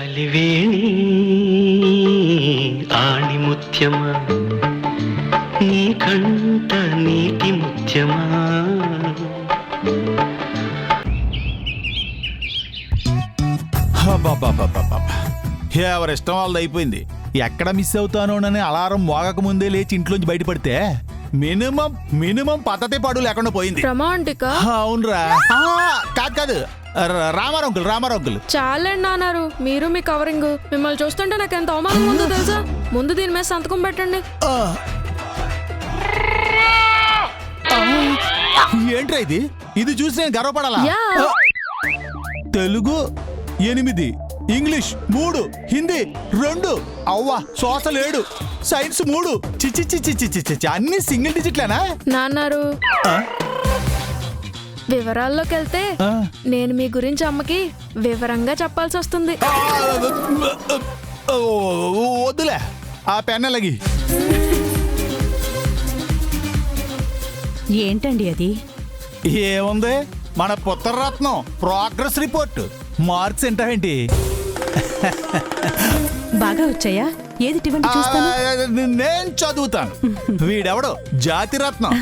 అలివేణి ఆణిముత్యమా నీ కంట నీటి ముత్యమా. ఎవరిష్టం వాళ్ళది అయిపోయింది. ఎక్కడ మిస్ అవుతానోనని అలారం మోగక ముందే లేచి ఇంట్లోంచి బయటపడితే మినిమం పద్ధతి పాడు లేకుండా పోయింది. అవునరా. కాదు రామారావు అంకుల్ చాలండి నాన్నారు. మీరు మీ కవరింగ్ మిమ్మల్ని చూస్తుంటే నాకు ఎంత అవమానం ఉందో తెలుసా. ముందు దీని మీద సంతకం పెట్టండి. ఏంట్రా ఇది చూసి నేను గర్వపడాలా? తెలుగు 8, ఇంగ్లీష్ 3, హిందీ 2, అవ్వా సోషల్ 7, సైన్స్ 3. చిచి అన్ని సింగిల్ డిజిట్లేనా నాన్నారు? వివరాల్లోకి వెళ్తే నేను మీ గురించి అమ్మకి వివరంగా చెప్పాల్సి వస్తుంది. వద్దులే ఆ పెన్నెలగి. ఏంటండి అది? ఏముంది, మన పుత్రరత్నం ప్రోగ్రెస్ రిపోర్ట్. మార్క్స్ ఏంటండి? బాగా వచ్చాయా? ఏది ఇవ్వండి చూస్తాను. నేను చదువుతాను. వీడెవడో జాతిరత్నం.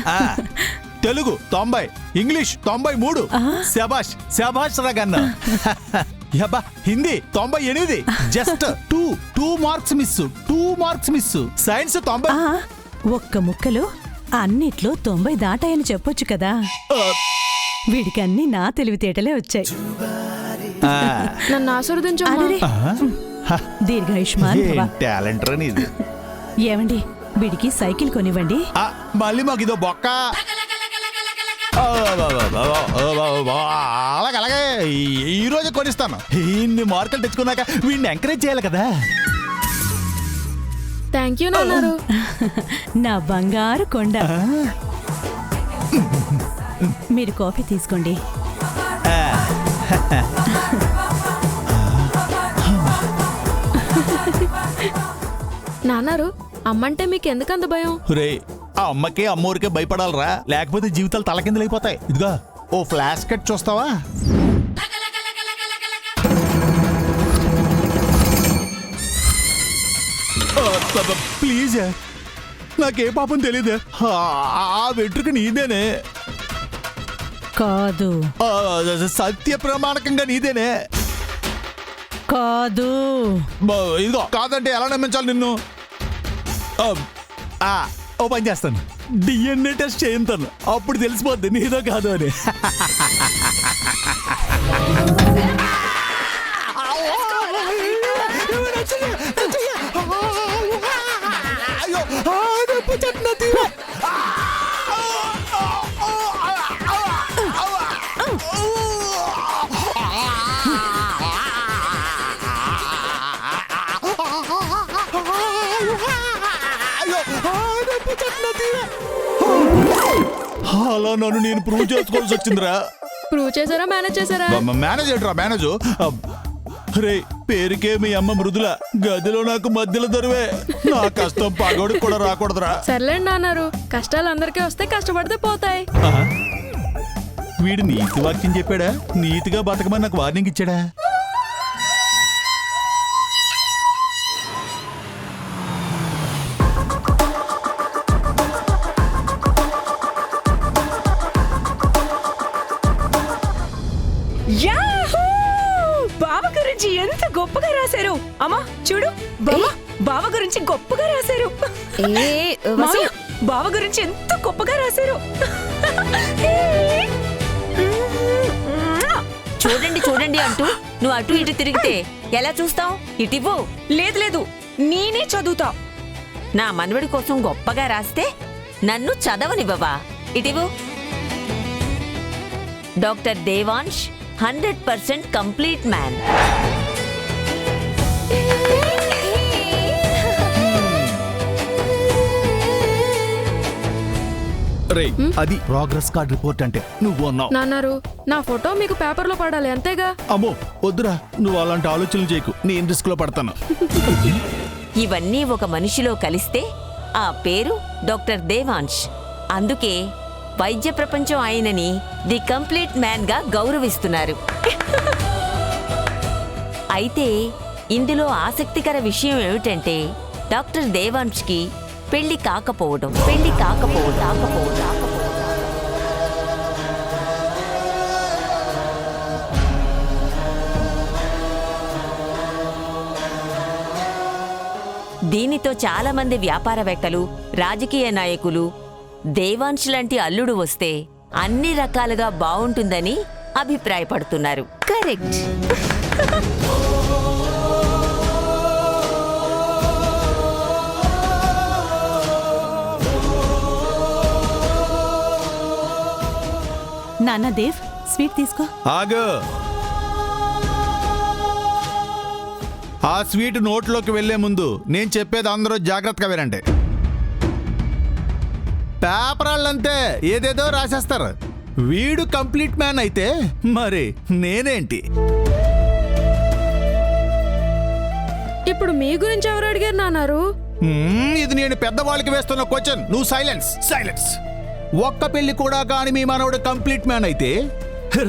తెలుగు 90, ఇంగ్లీష్ 93. శబాష్ రగన్న. Hindi 98, just 2 marks miss. Science 90. ఒక్క ముక్కలో అన్నిట్లో 90 దాటాయని చెప్పొచ్చు కదా. వీడికి అన్ని నా తెలివితేటలే వచ్చాయి. నన్ను ఆశీర్వదించు. దీర్ఘాయుష్మాన్ టాలెంట్ రానిది. ఏమండి, వీడికి సైకిల్ కొనివ్వండి. మళ్ళీ మాకు ఇదో బొక్క. అలాగే ఈ రోజు కొనిస్తాను. ఇన్ని మార్కులు తెచ్చుకున్నాక వీడిని ఎంకరేజ్ చేయాలి కదా. థ్యాంక్ యూ నాన్నారు. నా బంగారు కొండ. మీరు కాఫీ తీసుకోండి. నాన్నారు, అమ్మంటే మీకు ఎందుకంత భయం? రే, ఆ అమ్మకే అమ్మోరికే భయపడాలరా, లేకపోతే జీవితాలు తలకిందులైపోతాయి. ఇదిగా ఓ ఫ్లాష్ కట్ చూస్తావా? ప్లీజ్, నాకే పాపం తెలీదు. ఆ వెంట్రుక నీదేనే కాదు. సత్య ప్రమాణకంగా నీదేనే కాదు. ఇదిగో కాదంటే ఎలా నమ్మించాలి నిన్ను? ఓ పని చేస్తాను, డిఎన్ఏ టెస్ట్ చేయించాను, అప్పుడు తెలిసిపోద్ది నీదో కాదు అని. అలా నన్ను నేను ప్రూవ్ చేసుకోవాల్సి వచ్చిందిరా. ప్రూవ్ చేశారా, మేనేజ్ చేశారా? మేనేజ్ ఏంట్రా మేనేజ్? రే, పేరుకే మీ అమ్మ మృదుల, గదిలో నాకు మధ్యలో దొరివే. నా కష్టం పగోడికి కూడా రాకూడదురా. సర్లేండి అన్నారు, కష్టాలు అందరికీ వస్తే కష్టపడితే పోతాయి. వీడు నీతి వాక్యం చెప్పాడా? నీతిగా బతకమని నాకు వార్నింగ్ ఇచ్చాడా? బావ గురించి ఎంత గొప్పగా రాశారు. అమ్మా చూడు, బావ గురించి గొప్పగా రాశారు. బావ గురించి ఎంత గొప్పగా రాశారు. చూడండి అంటూ నువ్వు అటు ఇటు తిరిగితే ఎలా చూస్తావు? ఇటివ్వు. లేదు, నేనే చదువుతా. నా మనవడి కోసం గొప్పగా రాస్తే నన్ను చదవనివ్వవా? ఇటివ్వు. Doctor Devansh 100% complete man. రే, అది ప్రోగ్రెస్ కార్డ్ రిపోర్ట్ అంటే నువ్వు అన్నావు. నాన్నారు, నా ఫోటో మీకు పేపర్లో పడాలి అంతేగా? అమ్మో వద్దురా, నువ్వు అలాంటి ఆలోచనలు చేయకు, నేను రిస్క్ లో పడతాను. ఇవన్నీ ఒక మనిషిలో కలిస్తే ఆ పేరు డాక్టర్ దేవాంశ్. అందుకే వైద్య ప్రపంచం ఆయనని ది కంప్లీట్ మ్యాన్ గా గౌరవిస్తున్నారు. అయితే ఇందులో ఆసక్తికర విషయం ఏమిటంటే డాక్టర్ దేవాంష్కి పెళ్లి కాకపోవడం. దీనితో చాలా మంది వ్యాపారవేత్తలు, రాజకీయ నాయకులు దేవాంశ్ లాంటి అల్లుడు వస్తే అన్ని రకాలుగా బావుంటుందని అభిప్రాయపడుతున్నారు. కరెక్ట్. నాన్న దేవ్, స్వీట్ తీసుకో. ఆగు. ఆ స్వీట్ నోట్లోకి వెళ్లే ముందు నేను చెప్పేది అందరూ జాగ్రత్తగా వినండి. పేపరాళ్ళంతే ఏదేదో రాసేస్తారు. వీడు కంప్లీట్ మ్యాన్ అయితే మరి నేనేంటి? ఇప్పుడు మీ గురించి ఎవరు అడిగారు నాన్నారు? ఇది నేను పెద్దవాళ్ళకి వేస్తున్న క్వశ్చన్. నువ్వు సైలెన్స్. ఒక్క పెళ్లి కూడా కాని మీ మనవడు కంప్లీట్ మ్యాన్ అయితే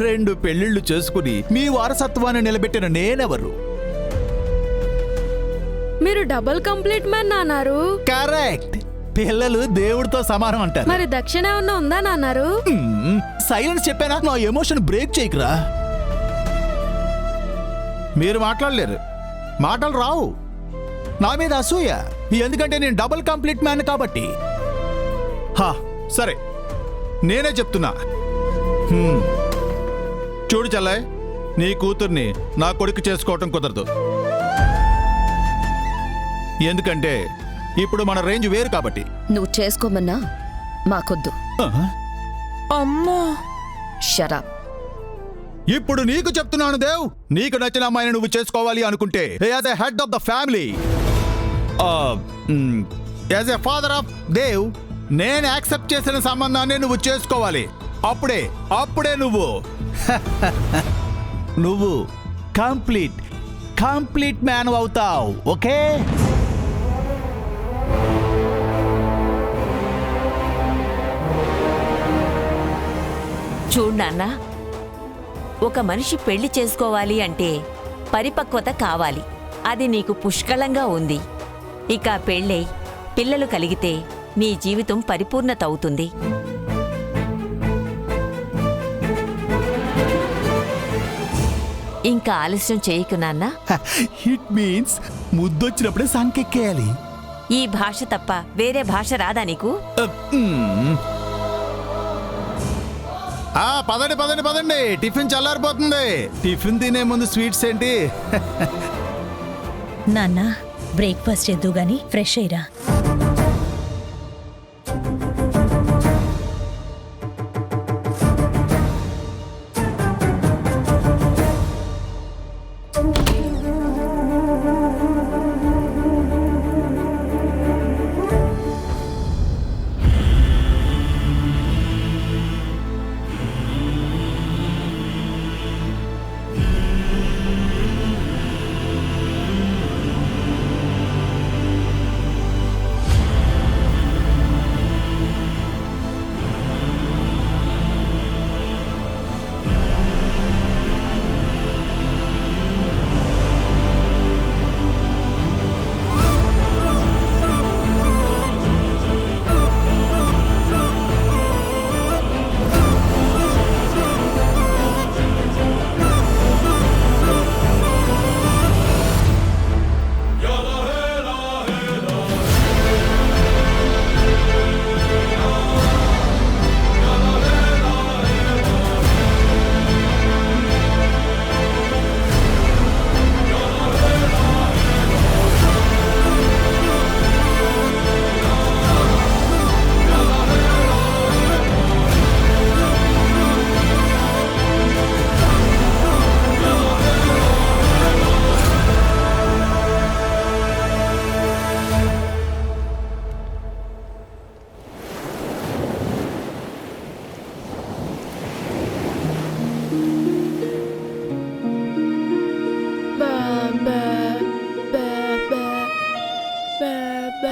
2 పెళ్లిళ్లు చేసుకుని మీ వారసత్వాన్ని నిలబెట్టిన నేనెవరు? మీరు డబుల్ కంప్లీట్ మ్యాన్ నాన్నారు. కరెక్ట్. పిల్లలు దేవుడితో సమానం అంటారు. మరి దక్షిణ ఏమన్నా ఉందా నాన్నారు? సైలెన్స్ చెప్పానా? నా ఎమోషన్ బ్రేక్ చేయకురా. మీరు మాట్లాడలేరు, మాటలు రావు. నా మీద అసూయ, ఎందుకంటే నేను డబుల్ కంప్లీట్ మ్యాన్ కాబట్టి. సరే, నేనే చెప్తున్నా. చూడు చెల్లయ్, నీ కూతుర్ని నా కొడుకు చేసుకోవటం కుదరదు. ఎందుకంటే ఇప్పుడు మన రేంజ్ వేరు కాబట్టి. నువ్వు చేసుకోమన్నా మాకొద్దు. అమ్మో, షరాప్. ఇప్పుడు నీకు చెప్తున్నాను దేవ్, నీకు నచ్చిన అమ్మాయిని నువ్వు చేసుకోవాలి అనుకుంటే as a head of the family, as a father of Dev, నేను యాక్సెప్ట్ చేసిన సంబంధాన్ని నువ్వు చేసుకోవాలి. అప్పుడే నువ్వు కంప్లీట్ మ్యాన్ అవుతావు. ఓకే? చూడు నాన్న, ఒక మనిషి పెళ్లి చేసుకోవాలి అంటే పరిపక్వత కావాలి. అది నీకు పుష్కలంగా ఉంది. ఇక పెళ్ళై పిల్లలు కలిగితే నీ జీవితం పరిపూర్ణత అవుతుంది. ఇంకా ఆలస్యం చేయకు నాన్న. ఇట్ మీన్స్ ముద్దొచ్చినప్పుడే సంకెక్కేయాలి. ఈ భాష తప్ప వేరే భాష రాదా నీకు? పదండి. టిఫిన్ చల్లారిపోతుంది. టిఫిన్ తినే ముందు స్వీట్స్ ఏంటి? నాన్న, బ్రేక్ఫాస్ట్ చేద్దు గాని ఫ్రెష్ అయ్యిరా.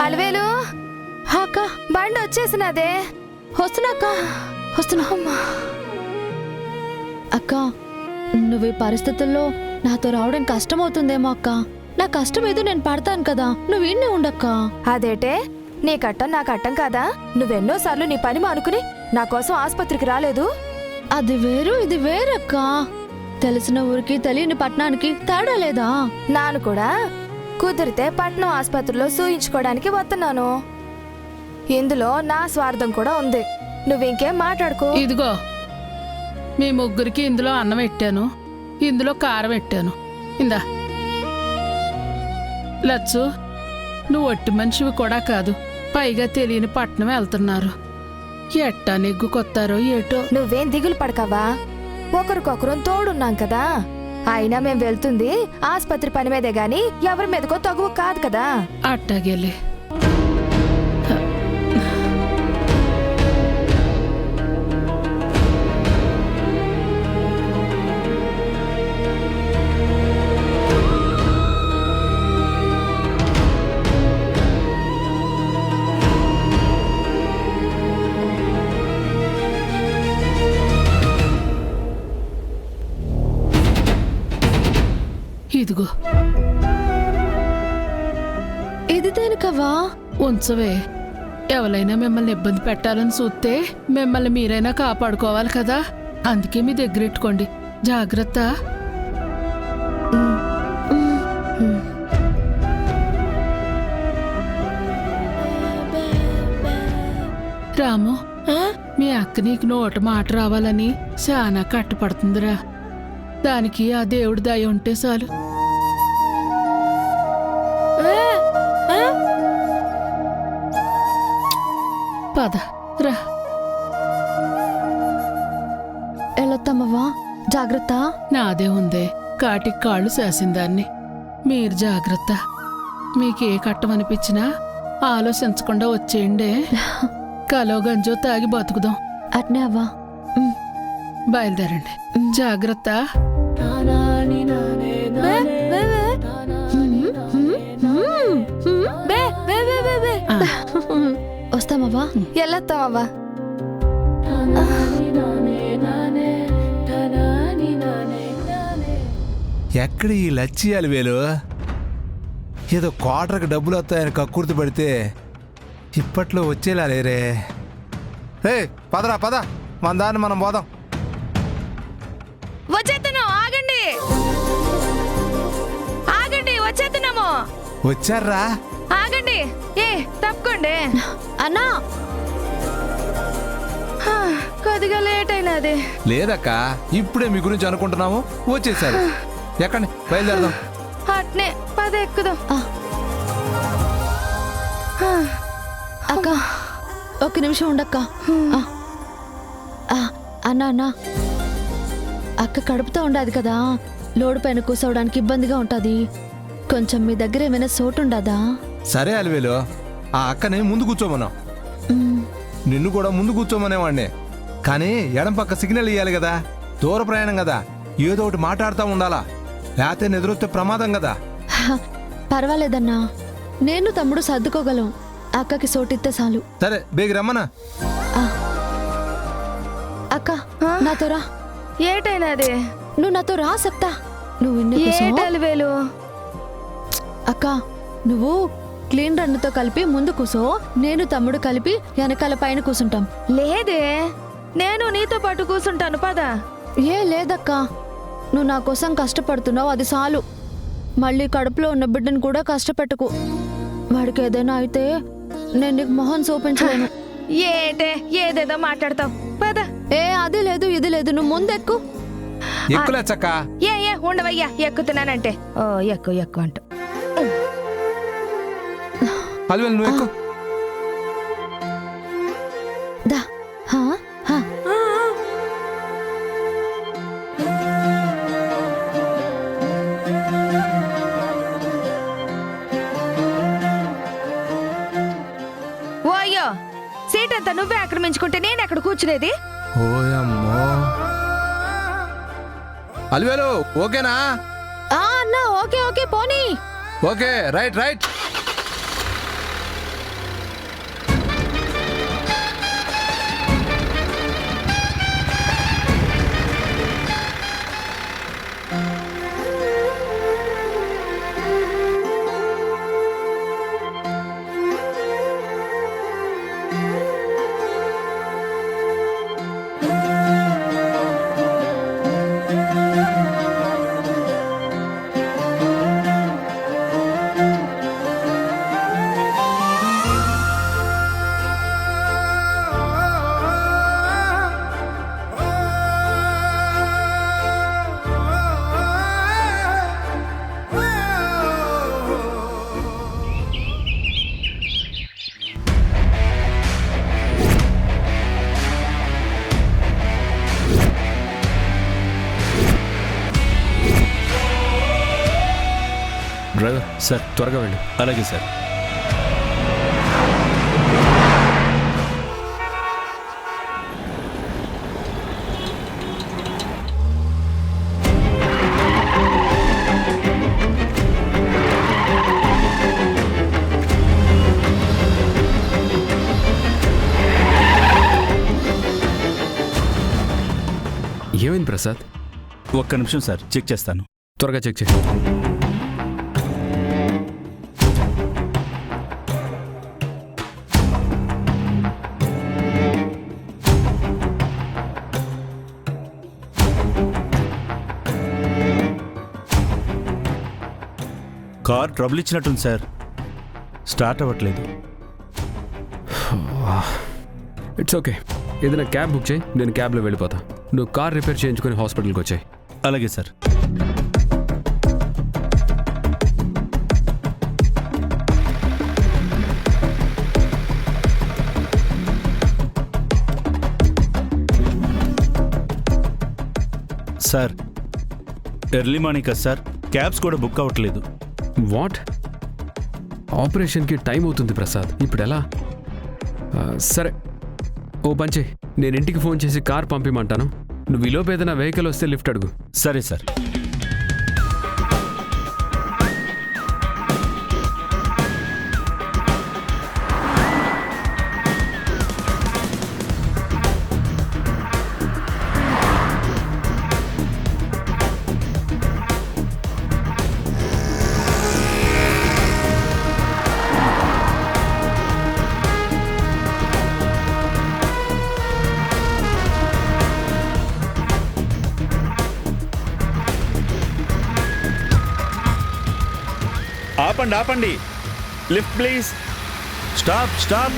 అలవేలు అక్క, బండి వచ్చేసినదే. వస్తున్నా అక్క. నువ్వు ఈ పరిస్థితుల్లో నాతో రావడం కష్టమవుతుందేమో అక్క. నా కష్టం ఏదో నేను పడతాను కదా, నువ్వు ఈయన్నే ఉండక్క. అదేటే నీ కట్టం నా కట్టం కాదా? నువ్వెన్నోసార్లు నీ పని మానుకుని నా కోసం ఆసుపత్రికి రాలేదు. అది వేరు ఇది వేరక్క. తెలిసిన ఊరికి తెలియని పట్టణానికి తేడా లేదా? నాను కూడా కుదిరితే పట్నం ఆసుపత్రిలో సూయించుకోవడానికి వస్తున్నాను. ఇందులో నా స్వార్థం కూడా ఉంది. నువ్వింకేం మాట్లాడుకో. ఇదిగో మీ ముగ్గురికి ఇందులో అన్నం పెట్టాను, ఇందులో కారం పెట్టాను. ఇందా లచ్చు, నువ్వు ఒట్టి మనిషివి కూడా కాదు, పైగా తెలియని పట్నం వెళ్తున్నారు. ఎట్టా నెగ్గుకొత్తారో ఏటో. నువ్వేం దిగులు పడకవా, ఒకరికొకరు తోడున్నాం కదా. అయినా మేం వెళ్తుంది ఆసుపత్రి పని మీదే గాని ఎవరి మీదకో తగువ కాదు కదా. అట్టాగేలే. ఇదిగో ఇది దేనికవ్వా? ఉంచవే. ఎవరైనా మిమ్మల్ని ఇబ్బంది పెట్టాలని చూస్తే మిమ్మల్ని మీరైనా కాపాడుకోవాలి కదా, అందుకే మీ దగ్గరెట్టుకోండి. జాగ్రత్త. రాము, మీ అక్క నీకు నోట మాట రావాలని చాలా కట్టపడుతుందిరా. దానికి ఆ దేవుడి దయ ఉంటే చాలు. పద రా. వెళ్ళొత్తామవ్వా, జాగ్రత్త. నాదే ఉందే, కాటికి కాళ్ళు శాసిందాన్ని. మీరు జాగ్రత్త. మీకే కట్టమనిపించినా ఆలోచించకుండా వచ్చేయండి. కలో గంజో తాగి బతుకుదాం. అట్నే అవ్వా. బయలుదేరండి. జాగ్రత్త. వస్తామవ్వా. ఎల్లొత్తామవ్వా. ఎక్కడ ఈ లచ్చియాలి వేలు? ఏదో క్వార్టర్కి డబ్బులు వస్తాయని కక్కుర్తి పడితే ఇప్పట్లో వచ్చేలా లేరే. రే పదరా పద, మన దాన్ని మనం పోదాం. వచ్చేస్తున్నాం, ఆగండి ఆగండి, వచ్చేస్తున్నాము. వచ్చారా? ఆగండి, తప్పుకోండి అన్నా. కొద్దిగా లేట్ అయినది. లేదక్క, ఇప్పుడే మీ గురించి అనుకుంటున్నాము, వచ్చేసారు. ఎక్కండి, బయలుదేరదాం. అట్నే పద, ఎక్కుదాం. అక్క ఒక్క నిమిషం ఉండక్క. అన్నా అన్నా, అక్క కడుపుతో ఉండదు కదా, లోడు పైన కూర్చోవడానికి ఇబ్బందిగా ఉంటది. కొంచెం మీ దగ్గర ఏమైనా చోటు ఉండదా? సరే అలివేలు, ఆ అక్కని ముందు కూర్చోమన్నావు, నిన్ను కూడా ముందు కూర్చోమనేవాడిని. కానీ ఎడం పక్క సిగ్నల్ ఇయ్యాలి కదా, దూర ప్రయాణం కదా, ఏదో ఒకటి మాట్లాడుతూ ఉండాలా, లేకపోతే నిద్రొస్తే ప్రమాదం కదా. పర్వాలేదన్నా, నేను తమ్ముడు సర్దుకోగలం. అక్కకి సోటిస్తే చాలు. సరే బేగి రమ్మనా. అక్క నాతో రా. ఏటైనది? నువ్వు నాతో రా చెప్తా. నువ్వు ఇన్నే కూర్చో. ఏటలివేలు? అక్క నువ్వు క్లీన్ రన్నుతో కలిపి ముందు కూసో, నేను తమ్ముడు కలిపి వెనకాల పైన కూసుంటాం. లేదే, నేను నీతో పాటు కూర్చుంటాను, పద. ఏ లేదక్క, నువ్వు నా కోసం కష్టపడుతున్నావు, అది చాలు. మళ్ళీ కడుపులో ఉన్న బిడ్డను కూడా కష్టపెట్టుకు. వాడికి ఏదైనా అయితే నేను నీకు మొహం చూపించలేను. ఏటే ఏదేదో మాట్లాడతావు, పద. అది లేదు ఇది లేదు, నువ్వు ముందెక్కు. ఎక్కులేచ్చక్క. ఉండవయ్యా, ఎక్కుతున్నానంటే. ఓ ఎక్కు ఎక్కు అంటూ. అలివేలు నువ్వు ఎక్కు. దా. హా హా. ఓయ్యో, సీట్ అంతా నువ్వే ఆక్రమించుకుంటే నేను ఎక్కడ కూర్చునేది? ఓయమ్మో. అలివేలు ఓకేనా? అన్నా ఓకే ఓకే, పోనీ. Okay, right right. Driver sir త్వరగా వెళ్ళు. అలాగే సార్. ఏమైంది ప్రసాద్? ఒక్క నిమిషం సార్, చెక్ చేస్తాను. త్వరగా చెక్ చేయి. కార్ ట్రబుల్ ఇచ్చినట్టుంది సార్, స్టార్ట్ అవ్వట్లేదు. ఇట్స్ ఓకే, ఏదైనా క్యాబ్ బుక్ చేయి, నేను క్యాబ్లో వెళ్ళిపోతా. నువ్వు కార్ రిపేర్ చేయించుకొని హాస్పిటల్కి వచ్చాయి. అలాగే సార్. సార్ ఎర్లీ మార్నింగ్ కదా సార్, క్యాబ్స్ కూడా బుక్ అవ్వట్లేదు. వాట్? ఆపరేషన్కి టైం అవుతుంది ప్రసాద్, ఇప్పుడు ఎలా? సరే ఓ పంచే, నేను ఇంటికి ఫోన్ చేసి కార్ పంపిమంటాను. నువ్వు ఈలోపు ఏదైనా వెహికల్ వస్తే లిఫ్ట్ అడుగు. సరే సార్. ఆపండి ఆపండి, లిఫ్ట్ ప్లీజ్, స్టాప్ స్టాప్.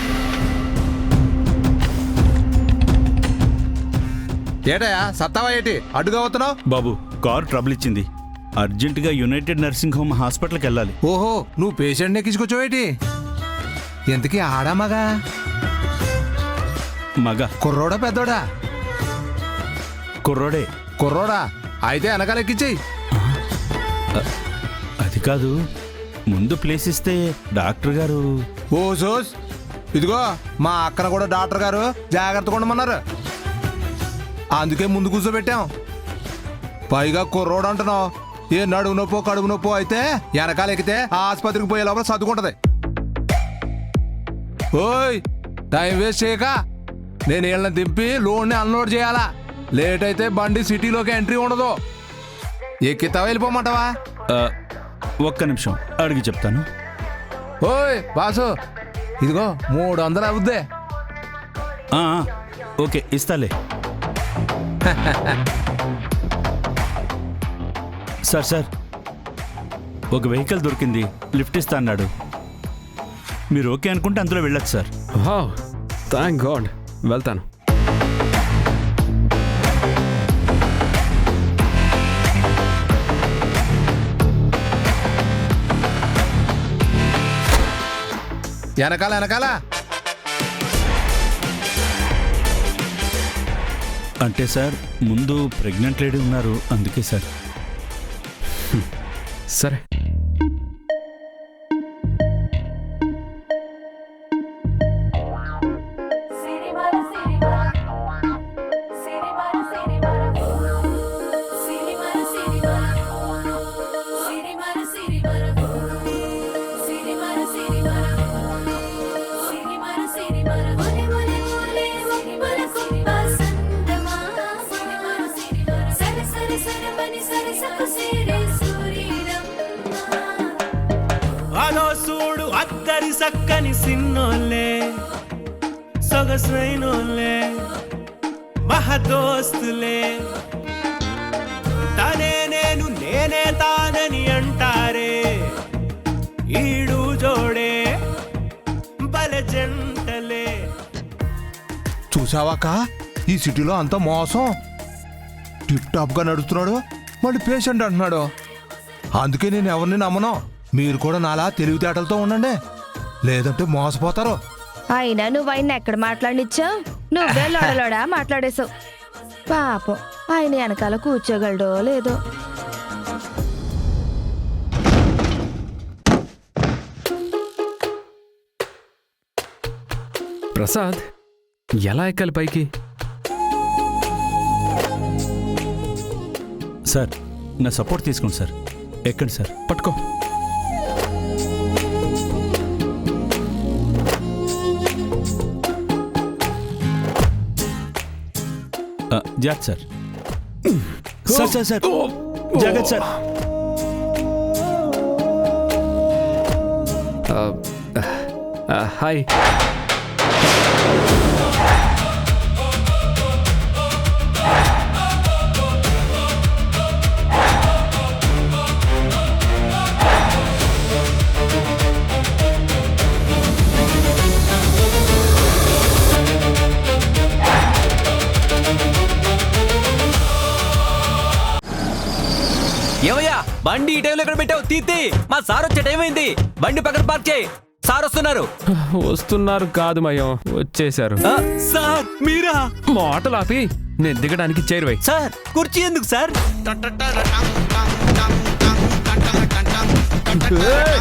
ఏటయా సత్తావా ఏంటి అడ్డుగా అవుతున్నావు? బాబు, కారు ట్రబుల్ ఇచ్చింది, అర్జెంటుగా యునైటెడ్ నర్సింగ్ హోమ్ హాస్పిటల్కి వెళ్ళాలి. ఓహో, నువ్వు పేషెంట్ని ఎక్కించుకొచ్చావేటి? ఎంతకీ ఆడా మగా? మగ. కుర్రోడా పెద్దోడా? కుర్రోడే. కుర్రోడా అయితే వెనకాల ఎక్కించేయి. అది కాదు, ముందు ప్లేస్ ఇస్తే డాక్టర్ గారు. ఓ సోస్, ఇదిగో మా అక్కన కూడా డాక్టర్ గారు జాగ్రత్తగా ఉండమన్నారు, అందుకే ముందు కూర్చోబెట్టాం. పైగా కుర్రోడు అంటున్నావు, ఏ నడుము నొప్పో కడుపు నొప్పో అయితే వెనకాల ఎక్కితే ఆసుపత్రికి పోయే లోపల సర్దుకుంటది. ఓయ్, టైం వేస్ట్ చేయక నేను వీళ్ళని దింపి లోన్ని అన్లోడ్ చేయాలా, లేట్ అయితే బండి సిటీలోకి ఎంట్రీ ఉండదు. ఎక్కితావా వెళ్ళిపోమంటావా? ఒక్క నిమిషం అడిగి చెప్తాను. ఓయ్ బాసు, ఇదిగో 300 అవుద్దే. ఓకే ఇస్తాలే. సార్ సార్, ఒక వెహికల్ దొరికింది, లిఫ్ట్ ఇస్తా అన్నాడు. మీరు ఓకే అనుకుంటే అందులో వెళ్ళొచ్చు సార్. థ్యాంక్ గాడ్, వెళ్తాను. వెనకాల వెనకాల. అంటే సార్, ముందు ప్రెగ్నెంట్ లేడీ ఉన్నారు, అందుకే సార్. సరే. అదో చూడు అద్దరి సక్కని సిన్నోళ్ళే, సొగసైనోళ్ళే, మహదోస్తులే, తనే నేను నేనే తానని అంటారే, ఈడు జోడే బలె జంటలే. చూసావాక, ఈ సిటీలో అంత మోసం. టిప్ టాప్ గా నడుస్తున్నాడు, మళ్ళీ పేషెంట్ అంటున్నాడు. అందుకే నేను ఎవరిని నమ్మను. మీరు కూడా నాలా తెలివితేటలతో ఉండండి, లేదంటే మోసపోతారు. అయినా నువ్వు ఆయన ఎక్కడ మాట్లాడినిచ్చావు? నువ్వే లోడలోడా మాట్లాడేశావు. పాపం, ఆయన వెనకాల కూర్చోగలడో లేదో. ప్రసాద్ ఎలా ఎక్కాలి పైకి? సార్ నా సపోర్ట్ తీసుకోండి సార్, ఎక్కండి సార్. పట్టుకో. జాగ్రత్త సార్. సార్ సార్ సార్ జాగ్రత్త సార్. హాయ్. ఏమయ్యా బండి ఈ టైంలో ఎక్కడ పెట్టావు? తీతి మా సార్ వచ్చే టైం అయింది. బండి పక్కన పార్క్ చేయి. సార్ వస్తున్నారు. వస్తున్నారు కాదు మయం, వచ్చేశారు. సార్ మీరా? మాటలు ఆపి నేను దిగడానికి చేరువై. సార్ కుర్చీ ఎందుకు సార్? ఏయ్!